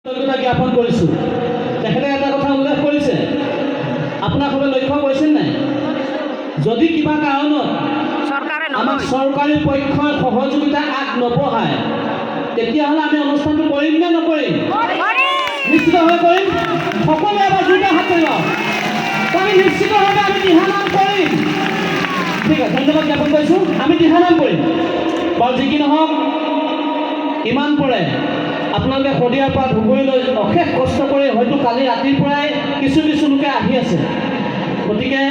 জ্ঞাপন কৰিছোঁ। তেখেতে এটা কথা উল্লেখ কৰিছে, আপোনালোকে লক্ষ্য কৰিছে নাই, যদি কিবা কাৰণত আমাক চৰকাৰী পক্ষই সহযোগিতা আগ নবঢ়ায়, তেতিয়াহ'লে আমি অনুষ্ঠানটো কৰিম নে নকৰিম? নিশ্চিতভাৱে কৰিম। সকলোৱে এবাৰ দুটা হাত কৰিব। আমি নিশ্চিতভাৱে আমি দিহানাম কৰিম। ঠিক আছে, ধন্যবাদ জ্ঞাপন কৰিছোঁ। আমি দিহানাম কৰিম বাৰু। যি কি নহওক, ইমান পৰে আপোনালোকে শদিয়াৰ পৰা ধুবুৰীলৈ অশেষ কষ্ট কৰি হয়তো কালি ৰাতিৰ পৰাই কিছু লোকে আহি আছে। গতিকে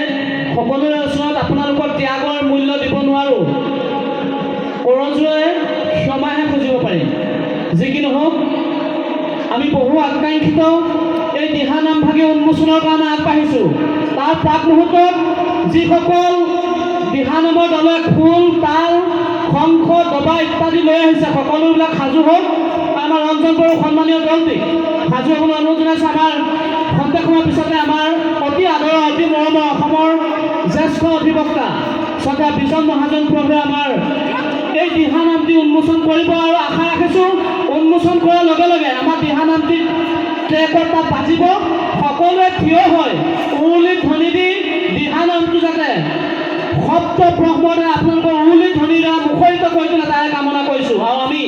সকলোৰে ওচৰত আপোনালোকৰ ত্যাগৰ মূল্য দিব নোৱাৰোঁ। কৰজোৰে ক্ষমাহে খুজিব পাৰিম। যি কি নহওক, আমি বহু আকাংক্ষিত এই দিহানাম ভাগি উন্মোচনৰ কাৰণে আগবাঢ়িছোঁ। তাৰ প্ৰাক মুহূৰ্তত যিসকল দিহানামৰ দলে খোল, তাল, শংখ, দবা ইত্যাদি লৈ আহিছে, সকলোবিলাক সাজু হওক। আমাৰ ৰঞ্জন বড়ো সন্মানীয় দলটিক সাজু হ'বলৈ অনুৰোধ জনাইছোঁ। আমাৰ খন্তেক সময়ৰ পিছতে আমাৰ অতি আদৰৰ, অতি মৰমৰ অসমৰ জ্যেষ্ঠ অধিবক্তা শ্ৰদ্ধা বিজন মহাজন প্ৰভুৱে আমাৰ এই দিহানামটি উন্মোচন কৰিব আৰু আশা ৰাখিছোঁ উন্মোচন কৰাৰ লগে লগে আমাৰ দিহানামটি ট্ৰেকত তাত বাজিব। সকলোৱে থিয় হৈ উৰুলি ধ্বনি দি দিহানামটো যাতে শব্দ ব্ৰহ্মৰে আপোনালোকৰ উৰুলি ধ্বনিৰ দ্বাৰা মুখৰিত কৰি তোলে তাৰে কামনা কৰিছোঁ। আৰু আমি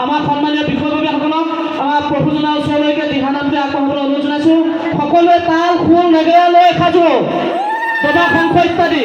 আমাৰ সন্মানীয় বিষয়ববীয়াসকলক আমাৰ প্ৰভুজনাৰ ওচৰলৈকে দিহানামটি আগবঢ়াবলৈ অনুৰোধ জনাইছোঁ। সকলোৱে তাল, খোল, নেগেৰা লৈ সাজু, দবা, শংখ ইত্যাদি